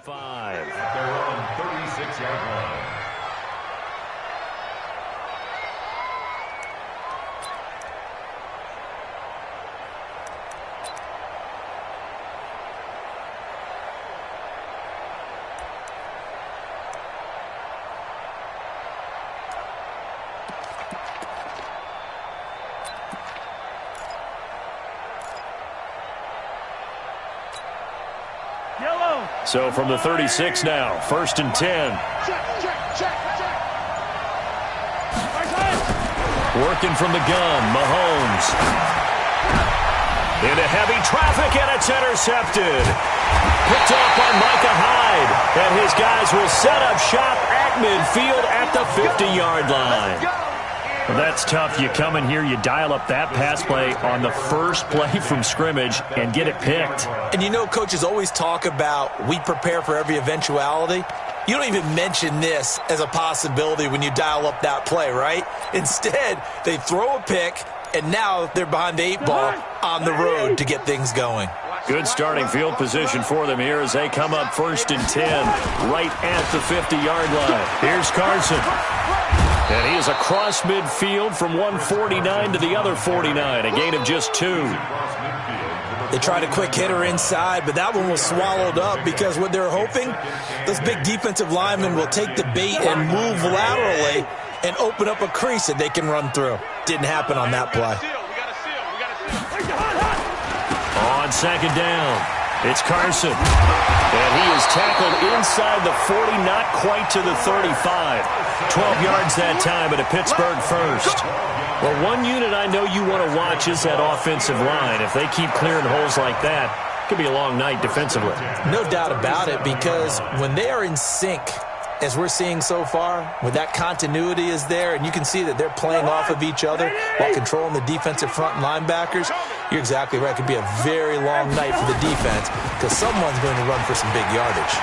5. They're on 36-yard line. So from the 36 now, 1st and 10. Working from the gun, Mahomes. Into heavy traffic, and it's intercepted. Picked off by Micah Hyde. And his guys will set up shop at midfield at the 50-yard line. Well, that's tough. You come in here, you dial up that pass play on the first play from scrimmage and get it picked. And you know, coaches always talk about we prepare for every eventuality. You don't even mention this as a possibility when you dial up that play, right? Instead, they throw a pick, and now they're behind the 8 ball on the road to get things going. Good starting field position for them here as they come up 1st and 10 right at the 50-yard line. Here's Carson. And he is across midfield from 149 to the other 49, a gain of just 2. They tried a quick hitter inside, but that one was swallowed up because what they're hoping, those big defensive linemen will take the bait and move laterally and open up a crease that they can run through. Didn't happen on that play. On 2nd down, it's Carson. And he is tackled inside the 40, not quite to the 35. 12 yards that time at a Pittsburgh first. Well, one unit I know you want to watch is that offensive line. If they keep clearing holes like that, it could be a long night defensively. No doubt about it, because when they are in sync, as we're seeing so far, when that continuity is there, and you can see that they're playing off of each other while controlling the defensive front linebackers, you're exactly right. It could be a very long night for the defense because someone's going to run for some big yardage.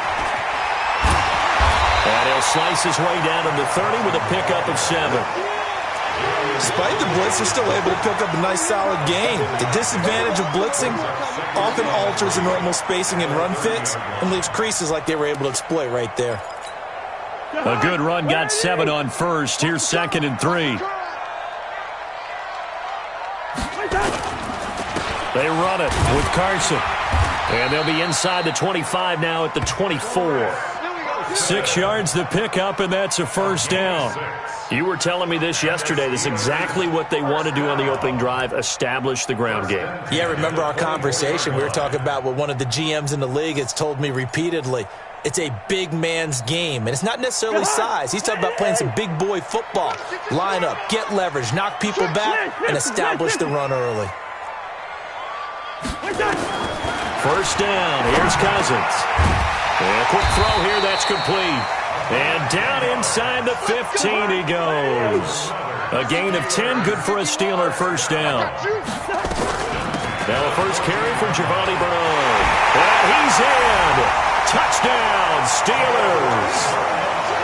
And he'll slice his way down to the 30 with a pickup of 7. Despite the blitz, they're still able to pick up a nice solid gain. The disadvantage of blitzing often alters the normal spacing and run fits and leaves creases like they were able to exploit right there. A good run got 7 on first. Here's 2nd and 3. They run it with Carson. And they'll be inside the 25 now at the 24. 6 yards to pick up, and that's a 1st down. You were telling me this yesterday. This is exactly what they want to do on the opening drive, establish the ground game. Yeah, remember our conversation? We were talking about what one of the GMs in the league has told me repeatedly. It's a big man's game, and it's not necessarily size. He's talking about playing some big boy football. Line up, get leverage, knock people back, and establish the run early. 1st down. Here's Cousins. And a quick throw here. That's complete. And down inside the 15 he goes. A gain of 10. Good for a Steeler 1st down. Now the first carry for Giovanni Bernard. And he's in. Touchdown, Steelers.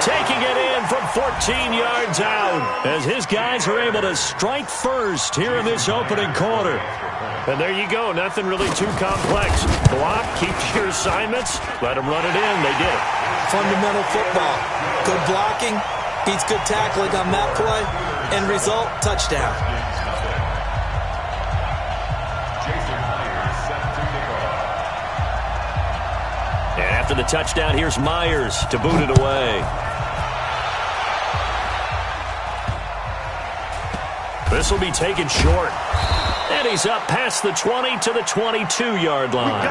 Taking it in from 14 yards out as his guys are able to strike first here in this opening quarter. And there you go. Nothing really too complex. Block, keep your assignments, let them run it in. They did it. Fundamental football. Good blocking, beats good tackling on that play. End result, touchdown. And after the touchdown, here's Myers to boot it away. This will be taken short. And he's up past the 20 to the 22-yard line.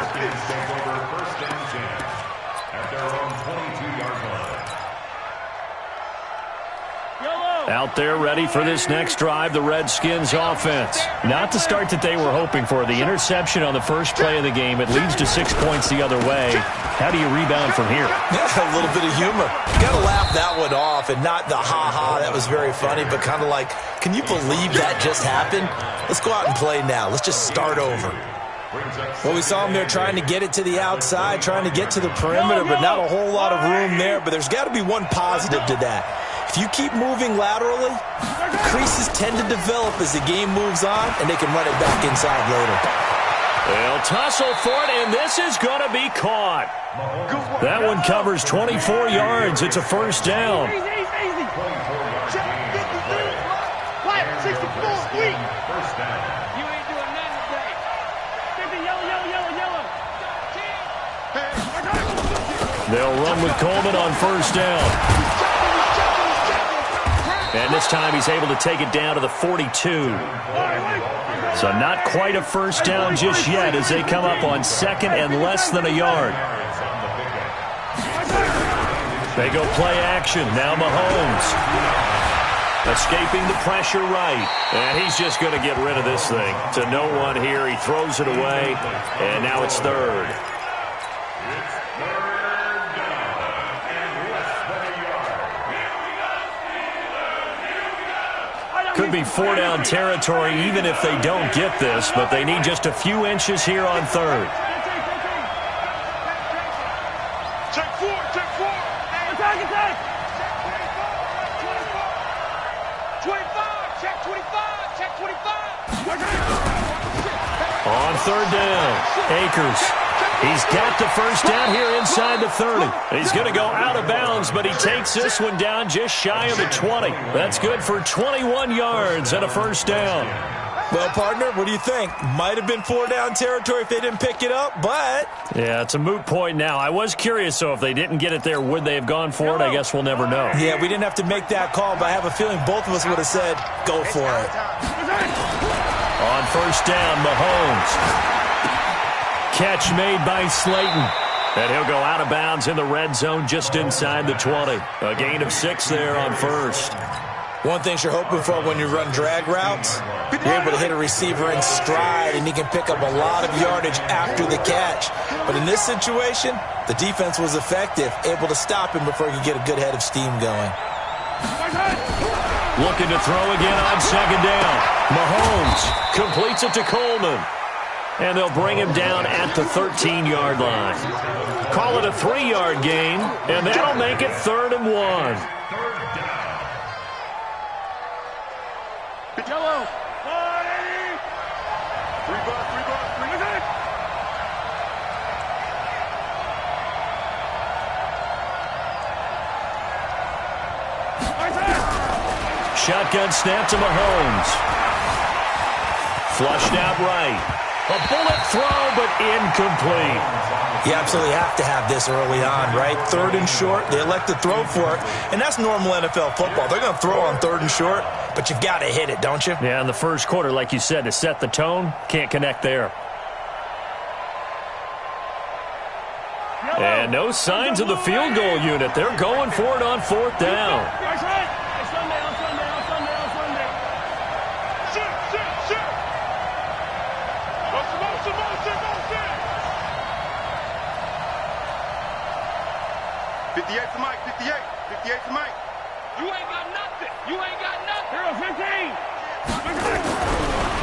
Out there ready for this next drive, the Redskins offense. Not the start that they were hoping for. The interception on the first play of the game, it leads to 6 points the other way. How do you rebound from here? Yeah, a little bit of humor. You got to laugh that one off and not the ha-ha, that was very funny, but kind of like, can you believe that just happened? Let's go out and play now. Let's just start over. Well, we saw them there trying to get it to the outside, trying to get to the perimeter, but not a whole lot of room there. But there's got to be one positive to that. If you keep moving laterally, creases tend to develop as the game moves on, and they can run it back inside later. They'll tussle for it, and this is going to be caught. That one covers 24 yards. It's a first down. Easy. Check 53. Flat 64. Weak. First down. You ain't doing nothing today. 50. Yellow. They'll run with Coleman on first down. And this time he's able to take it down to the 42. So not quite a first down just yet as they come up on second and less than a yard. They go play action. Now Mahomes. Escaping the pressure right. And he's just going to get rid of this thing. To no one here. He throws it away. And now it's third. Could be four-down territory even if they don't get this, but they need just a few inches here on third. Check four. Attack. 25. Check 25. Check 25. On third down, Akers. He's got the first down here inside the 30. He's going to go out of bounds, but he takes this one down just shy of the 20. That's good for 21 yards and a first down. Well, partner, what do you think? Might have been four-down territory if they didn't pick it up, but... Yeah, it's a moot point now. I was curious, so if they didn't get it there, would they have gone for it? I guess we'll never know. Yeah, we didn't have to make that call, but I have a feeling both of us would have said, go for it. On first down, Mahomes. Catch made by Slayton. And he'll go out of bounds in the red zone just inside the 20. A gain of 6 there on first. One thing you're hoping for when you run drag routes, you're able to hit a receiver in stride, and he can pick up a lot of yardage after the catch. But in this situation, the defense was effective, able to stop him before he could get a good head of steam going. Looking to throw again on second down. Mahomes completes it to Coleman. And they'll bring him down at the 13-yard line. Call it a 3-yard gain, and that'll make it 3rd and 1. Yellow. 40. 3 bucks. Shotgun snap to Mahomes. Flushed out right. A bullet throw, but incomplete. You absolutely have to have this early on, right? 3rd and short, they elect to throw for it, and that's normal NFL football. They're going to throw on 3rd and short, but you've got to hit it, don't you? Yeah, in the first quarter, like you said, to set the tone, can't connect there. And no signs of the field goal unit. They're going for it on 4th down.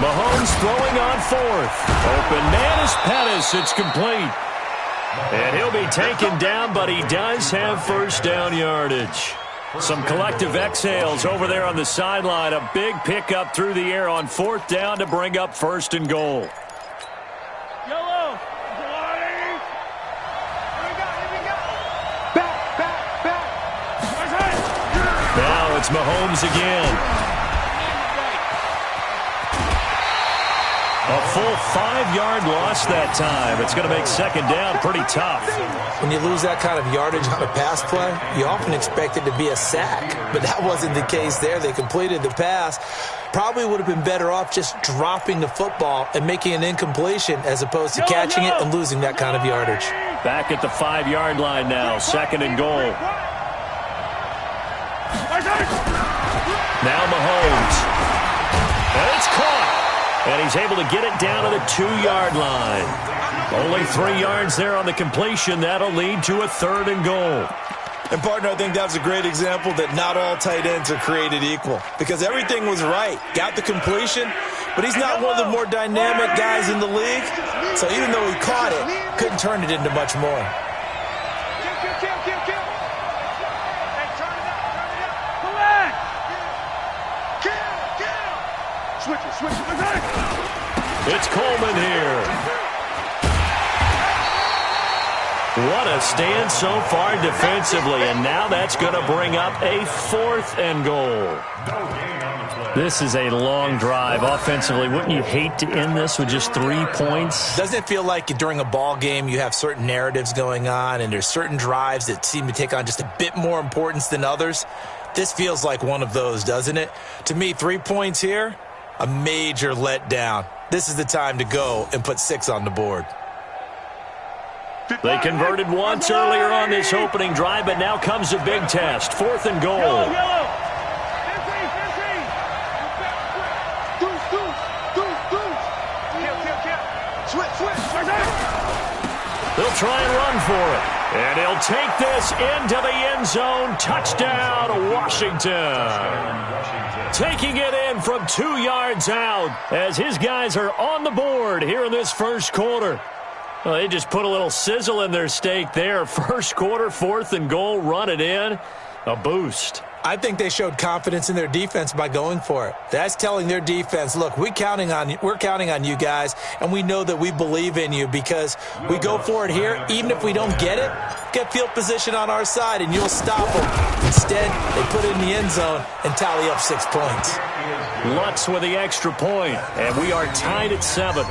Mahomes throwing on 4th. Open man is Pettis. It's complete. And he'll be taken down, but he does have first down yardage. Some collective exhales over there on the sideline. A big pickup through the air on 4th down to bring up 1st and goal. Yellow. Back. Now it's Mahomes again. A full 5-yard loss that time. It's going to make 2nd down pretty tough. When you lose that kind of yardage on a pass play, you often expect it to be a sack. But that wasn't the case there. They completed the pass. Probably would have been better off just dropping the football and making an incompletion as opposed to catching it and losing that kind of yardage. Back at the 5-yard line now. 2nd and goal. Now Mahomes. And it's caught. And he's able to get it down to the 2-yard line. Only 3 yards there on the completion. That'll lead to a 3rd and goal. And, partner, I think that was a great example that not all tight ends are created equal. Because everything was right. Got the completion, but he's not one of the more dynamic guys in the league. So even though he caught it, couldn't turn it into much more. Switch it. It's Coleman here. What a stand so far defensively, and now that's going to bring up a 4th and goal. This is a long drive offensively. Wouldn't you hate to end this with just 3 points? Doesn't it feel like during a ball game you have certain narratives going on and there's certain drives that seem to take on just a bit more importance than others? This feels like one of those, doesn't it? To me, 3 points here, a major letdown. This is the time to go and put 6 on the board. They converted once earlier on this opening drive, but now comes a big test. 4th and goal. Yellow. They'll try and run for it. And he'll take this into the end zone. Touchdown, Washington. Taking it in from 2 yards out as his guys are on the board here in this first quarter. Well, they just put a little sizzle in their steak there. First quarter, 4th and goal, run it in. A boost. I think they showed confidence in their defense by going for it. That's telling their defense, look, we're counting on you guys, and we know that we believe in you because we go for it here. Even if we don't get it, get field position on our side, and you'll stop them. Instead, they put it in the end zone and tally up 6 points. Lutz with the extra point, and we are tied at 7.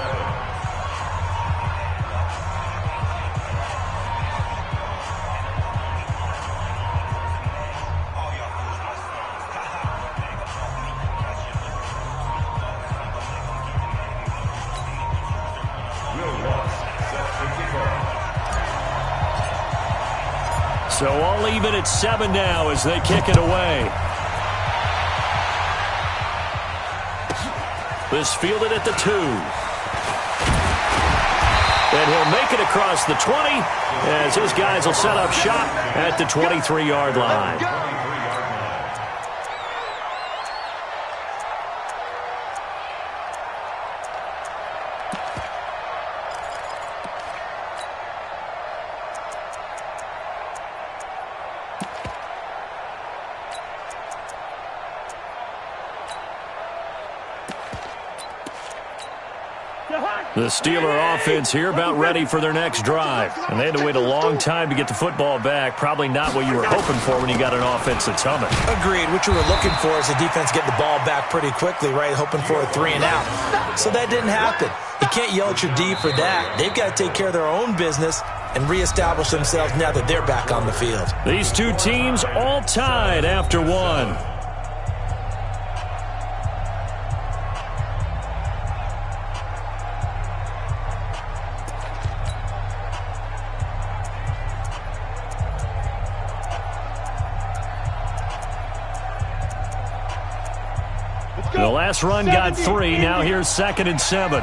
So all even at 7 now as they kick it away. This fielded at the 2. And he'll make it across the 20 as his guys will set up shop at the 23-yard line. The Steeler offense here about ready for their next drive. And they had to wait a long time to get the football back. Probably not what you were hoping for when you got an offense that's humming. Agreed. What you were looking for is the defense getting the ball back pretty quickly, right? Hoping for a 3 and out. So that didn't happen. You can't yell at your D for that. They've got to take care of their own business and reestablish themselves now that they're back on the field. These two teams all tied after 1. The last run got 3. Now here's 2nd and 7.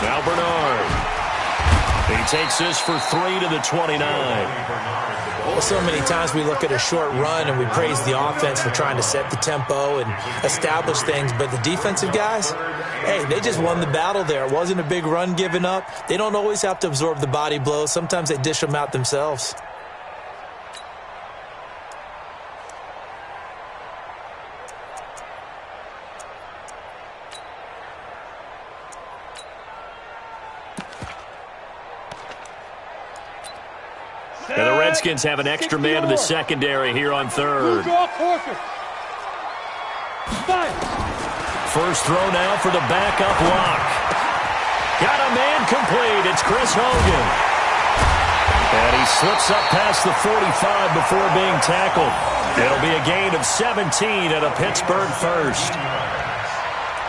Now Bernard. He takes this for 3 to the 29. Well, so many times we look at a short run and we praise the offense for trying to set the tempo and establish things, but the defensive guys, hey, they just won the battle there. It wasn't a big run given up. They don't always have to absorb the body blows. Sometimes they dish them out themselves. And the Redskins have an extra man in the secondary here on 3rd. First throw now for the backup lock. Got a man complete. It's Chris Hogan. And he slips up past the 45 before being tackled. It'll be a gain of 17 at a Pittsburgh first.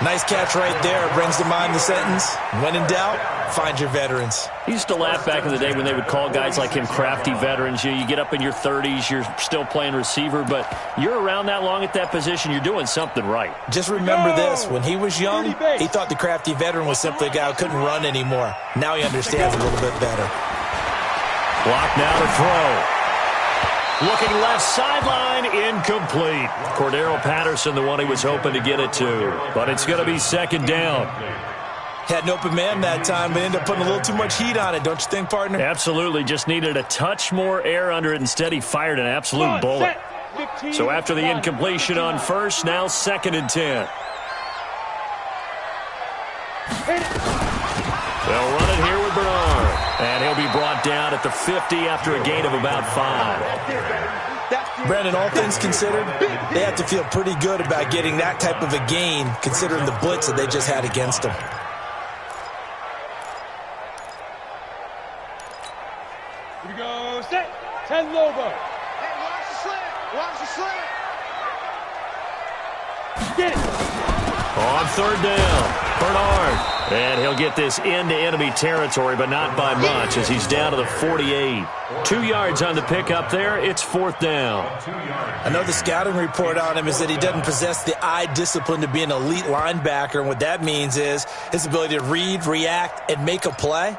Nice catch right there. Brings to mind the sentence, when in doubt, find your veterans. He used to laugh back in the day when they would call guys like him crafty veterans. You get up in your 30s, you're still playing receiver, but you're around that long at that position, you're doing something right. Just remember this. When he was young, he thought the crafty veteran was simply a guy who couldn't run anymore. Now he understands a little bit better. Block now to throw. Looking left sideline, incomplete. Cordero Patterson, the one he was hoping to get it to. But it's going to be 2nd down. Had an open man that time, but ended up putting a little too much heat on it, don't you think, partner? Absolutely. Just needed a touch more air under it. Instead, he fired an absolute bullet. So after the incompletion on 1st, now 2nd and 10. it down at the 50 after a gain of about 5. Brandon, all things considered, they have to feel pretty good about getting that type of a gain considering the blitz that they just had against them. Here we go, set. 10 Lobo. Hey, watch the slant. Watch the slant. Get it. On third down, Bernard. And he'll get this into enemy territory, but not by much as he's down to the 48. 2 yards on the pickup there. It's fourth down. I know the scouting report on him is that he doesn't possess the eye discipline to be an elite linebacker, and what that means is his ability to read, react, and make a play.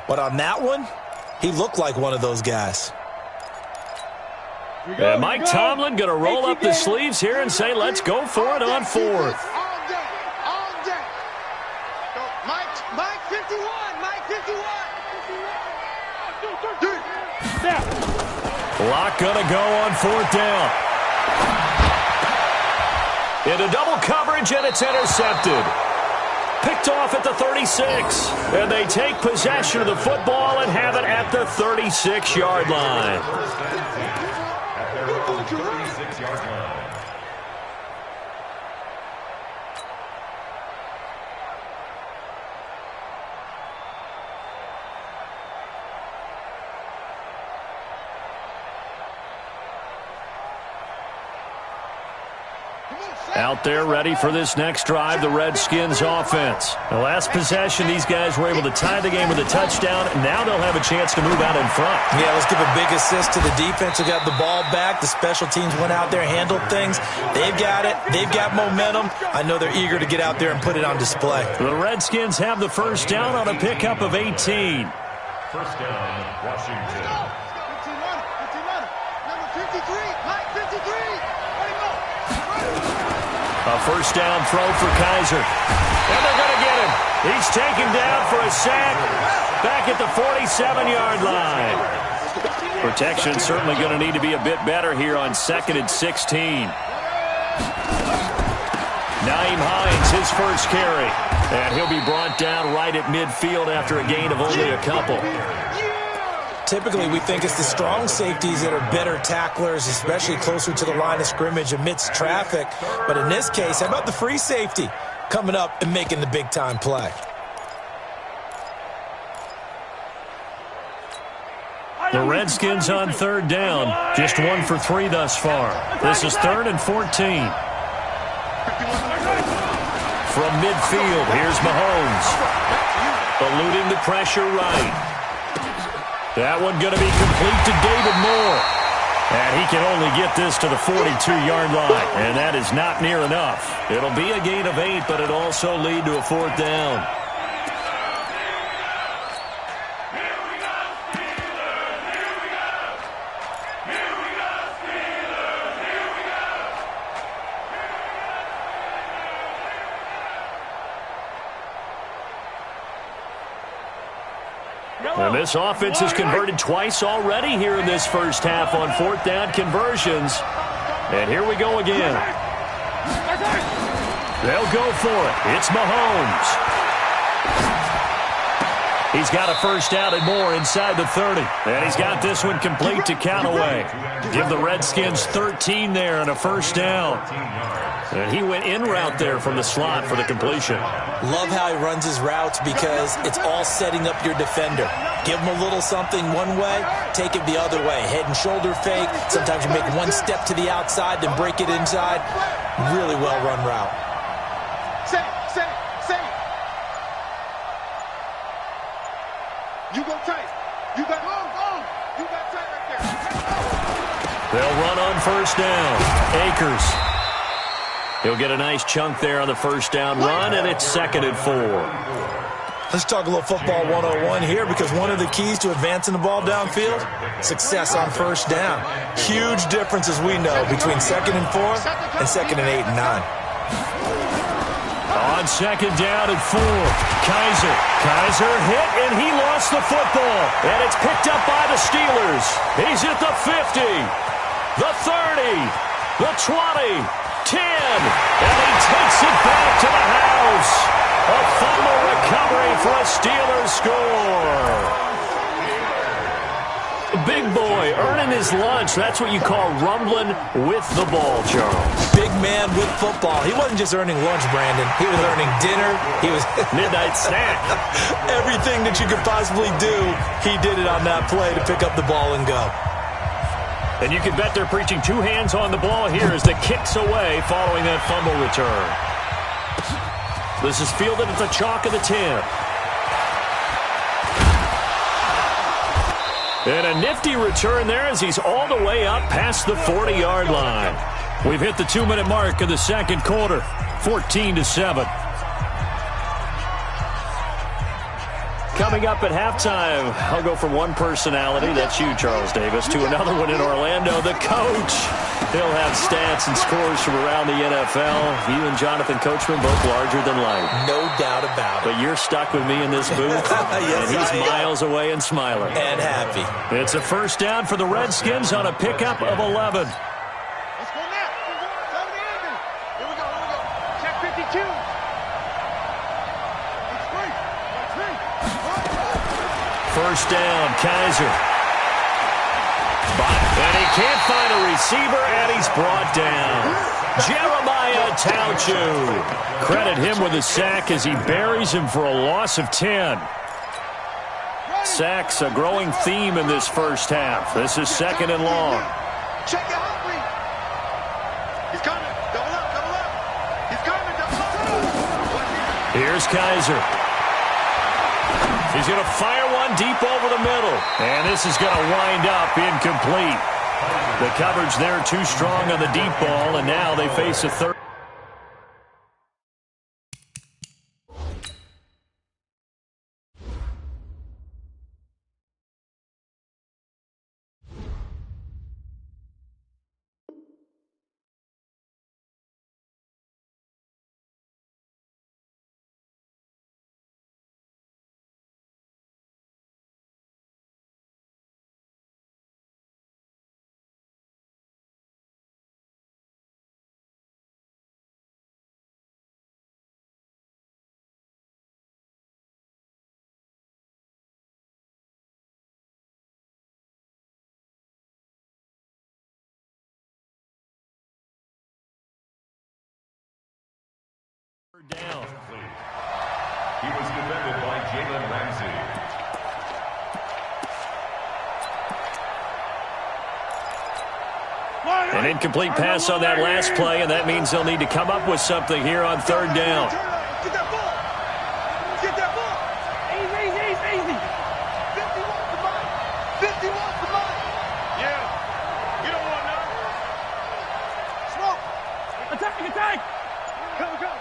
But on that one, he looked like one of those guys. And Mike Tomlin going to roll up the sleeves here and say, let's go for it on fourth. All day. All day. Go, Mike 51. Mike 51. Snap. Lock going to go on fourth down. Into double coverage, and it's intercepted. Picked off at the 36. And they take possession of the football and have it at the 36-yard line. At their own 36-yard line. Out there ready for this next drive, the Redskins offense. The last possession, these guys were able to tie the game with a touchdown. Now they'll have a chance to move out in front. Yeah, let's give a big assist to the defense who got the ball back. The special teams went out there, handled things. They've got it. They've got momentum. I know they're eager to get out there and put it on display. The Redskins have the first down on a pickup of 18. First down, Washington. Number 53. Mike 53. A first down throw for Kaiser. And they're going to get him. He's taken down for a sack back at the 47-yard line. Protection certainly going to need to be a bit better here on 2nd and 16. Nyheim Hines, his first carry. And he'll be brought down right at midfield after a gain of only a couple. Typically, we think it's the strong safeties that are better tacklers, especially closer to the line of scrimmage amidst traffic. But in this case, how about the free safety coming up and making the big-time play? The Redskins on third down, just 1 for 3 thus far. This is 3rd and 14. From midfield, here's Mahomes. Eluding the pressure right. That one going to be complete to David Moore. And he can only get this to the 42-yard line. And that is not near enough. It'll be a gain of 8, but it'll also lead to a fourth down. And this offense has converted twice already here in this first half on fourth down conversions. And here we go again. They'll go for it. It's Mahomes. He's got a first down and more inside the 30. And he's got this one complete to Callaway. Give the Redskins 13 there and a first down. And he went in route there from the slot for the completion. Love how he runs his routes because it's all setting up your defender. Give him a little something one way, take it the other way. Head and shoulder fake. Sometimes you make one step to the outside, then break it inside. Really well-run route. Say. You go tight. You got You got tight right there. They'll run on first down. Akers. He'll get a nice chunk there on the first down run, and it's 2nd and 4. Let's talk a little football 101 here because one of the keys to advancing the ball downfield, success on first down. Huge difference, as we know, between 2nd and 4 and 2nd and 8 and 9. On 2nd down and 4, Kaiser hit, and he lost the football. And it's picked up by the Steelers. He's at the 50, the 30, the 20, 10, and he takes it back to the house. A fumble recovery for a Steelers score. Big boy earning his lunch. That's what you call rumbling with the ball, Charles. Big man with football. He wasn't just earning lunch, Brandon. He was earning dinner. He was midnight snack. Everything that you could possibly do, he did it on that play to pick up the ball and go. And you can bet they're preaching two hands on the ball here as the kick's away following that fumble return. This is fielded at the chalk of the 10. And a nifty return there as he's all the way up past the 40-yard line. We've hit the 2-minute mark of the second quarter, 14-7. Coming up at halftime, I'll go from one personality, that's you, Charles Davis, to another one in Orlando, the coach. He'll have stats and scores from around the NFL. You and Jonathan Coachman both larger than life. No doubt about it. But you're stuck with me in this booth, yes, and he's miles away and smiling. And happy. It's a first down for the Redskins on a pickup of 11. Let's go now. Top of the engine. Here we go. Check 52. First down, Kaiser. And he can't find a receiver, and he's brought down. Jeremiah Tauchu. Credit him with a sack as he buries him for a loss of 10. Sacks a growing theme in this first half. This is second and long. Check it out, please. He's coming. Double up. He's coming. Double up. Here's Kaiser. He's going to fire one deep over the middle. And this is going to wind up incomplete. The coverage there too strong on the deep ball, and now they face a third. Down. He was defended by Jalen Ramsey. An incomplete pass on that last play, and that means they'll need to come up with something here on third down. Get that ball. Get that ball. Easy. 51 to mine. 51 to mine. Yeah. You don't want none. Smoke. Attack. Go.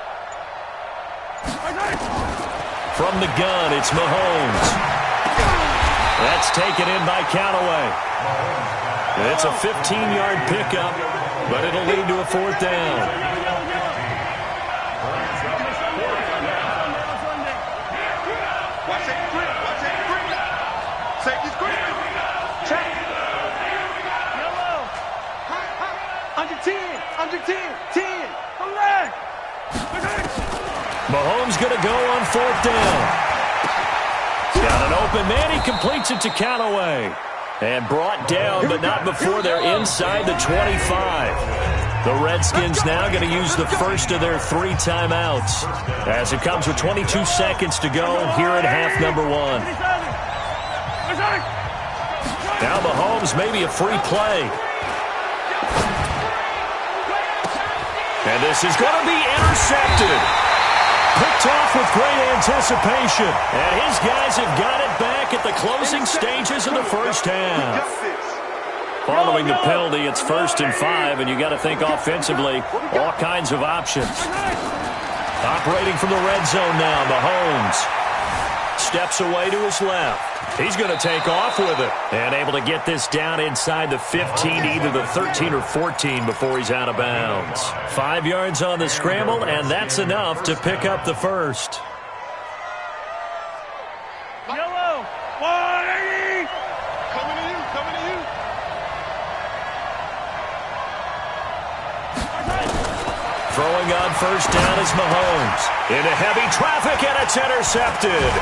From the gun, it's Mahomes. That's taken in by Callaway. It's a 15-yard pickup, but it'll lead to a fourth down. Watch that grip. Safety's grip. Check. Yellow. Under 10. 10. Come back. Mahomes going to go on fourth down. Got an open man. He completes it to Callaway. And brought down, but not before they're inside the 25. The Redskins now going to use the first of their 3 timeouts as it comes with 22 seconds to go here at half number 1. Now Mahomes maybe a free play. And this is going to be intercepted. Picked off with great anticipation. And his guys have got it back at the closing stages of the first half. Following the penalty, it's 1st and 5, and you got to think offensively, all kinds of options. Operating from the red zone now, Mahomes steps away to his left. He's going to take off with it and able to get this down inside the 15, either the 13 or 14 before he's out of bounds. 5 yards on the scramble, and that's enough to pick up the first. Yellow. 180. Coming to you. Throwing on first down is Mahomes. Into heavy traffic, and it's intercepted.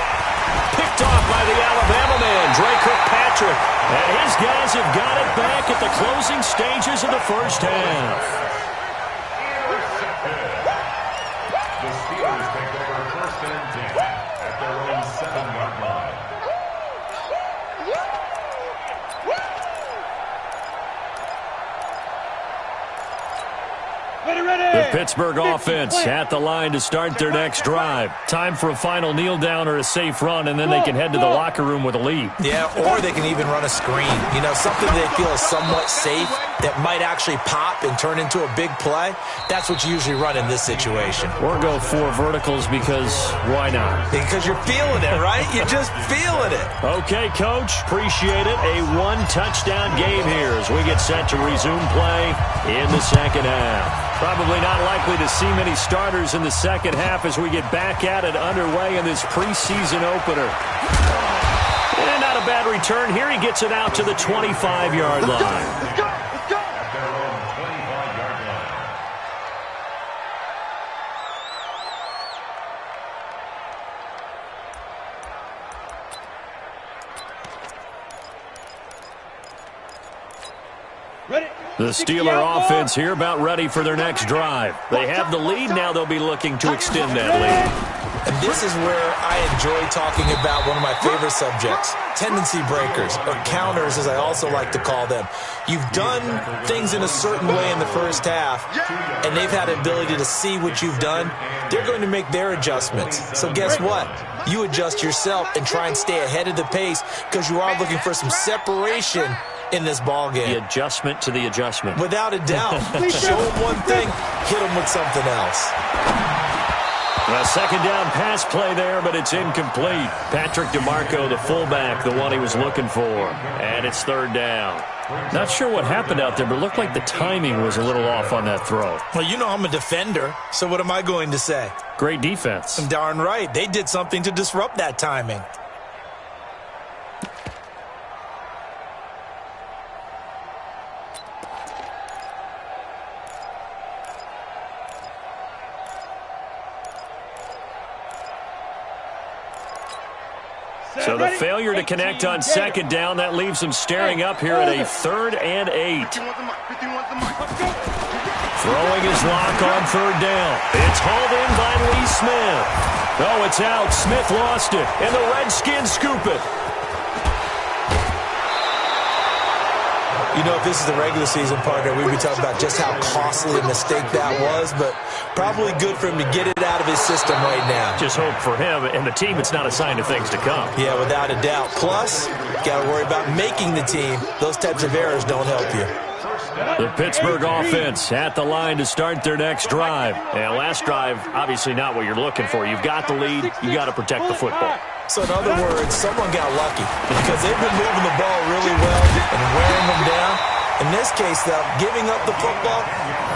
Picked off by the Alabama man, Andre Kirkpatrick. And his guys have got it back at the closing stages of the first half. The Steelers take over first and 10 at their own 7-yard line. The Pittsburgh offense at the line to start their next drive. Time for a final kneel down or a safe run, and then they can head to the locker room with a lead. Yeah, or they can even run a screen. You know, something they feel is somewhat safe that might actually pop and turn into a big play. That's what you usually run in this situation. Or go 4 verticals because why not? Because you're feeling it, right? You're just feeling it. Okay, Coach. Appreciate it. A 1-touchdown game here as we get set to resume play in the second half. Probably not likely to see many starters in the second half as we get back at it underway in this preseason opener. And not a bad return here. He gets it out to the 25-yard line. At their own 25-yard line. The Steeler offense here about ready for their next drive. They have the lead. Now they'll be looking to extend that lead. And this is where I enjoy talking about one of my favorite subjects, tendency breakers, or counters as I also like to call them. You've done things in a certain way in the first half, and they've had the ability to see what you've done. They're going to make their adjustments. So guess what? You adjust yourself and try and stay ahead of the pace because you are looking for some separation in this ball game. The adjustment to the adjustment. Without a doubt. Show them one thing, hit them with something else. A second down pass play there, but it's incomplete. Patrick DeMarco, the fullback, the one he was looking for. And it's third down. Not sure what happened out there, but it looked like the timing was a little off on that throw. Well, you know I'm a defender, so what am I going to say? Great defense. Darn right. They did something to disrupt that timing. So the failure to connect on second down, that leaves them staring up here at a 3rd and 8. Throwing his lock on 3rd down. It's hauled in by Lee Smith. Oh, it's out. Smith lost it, and the Redskins scoop it. You know, if this is the regular season partner, we'd be talking about just how costly a mistake that was, but probably good for him to get it out of his system right now. Just hope for him and the team it's not a sign of things to come. Yeah, without a doubt. Plus, got to worry about making the team. Those types of errors don't help you. The Pittsburgh offense at the line to start their next drive. And last drive, obviously not what you're looking for. You've got the lead. You've got to protect the football. So in other words, someone got lucky because they've been moving the ball really well and wearing them down. In this case, though, giving up the football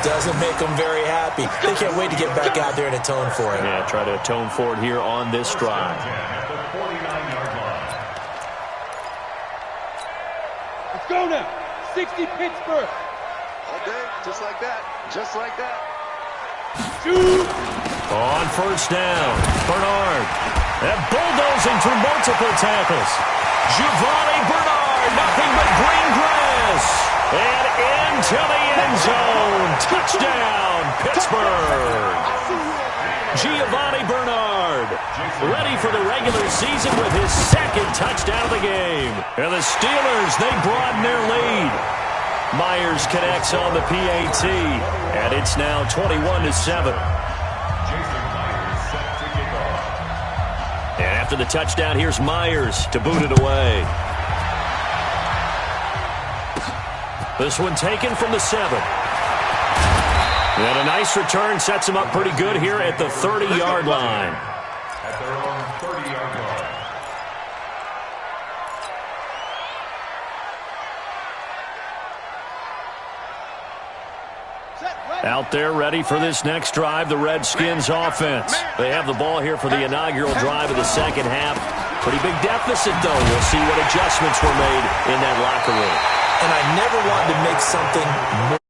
doesn't make them very happy. They can't wait to get back out there and atone for it. Yeah, try to atone for it here on this drive. At the 49-yard line. Let's go now. 60 Pittsburgh. Okay, just like that. Just like that. Shoot. On first down, Bernard. And bulldozing through multiple tackles. Giovanni Bernard, nothing but green grass. And into the end zone. Touchdown, Pittsburgh. Giovanni Bernard, ready for the regular season with his 2nd touchdown of the game. And the Steelers, they broaden their lead. Myers connects on the PAT, and it's now 21-7. And after the touchdown, here's Myers to boot it away. This one taken from the 7. And a nice return sets him up pretty good here at the 30-yard line. At their own 30-yard line. Out there ready for this next drive, the Redskins offense. They have the ball here for the inaugural drive of the second half. Pretty big deficit, though. We'll see what adjustments were made in that locker room. And I never wanted to make something more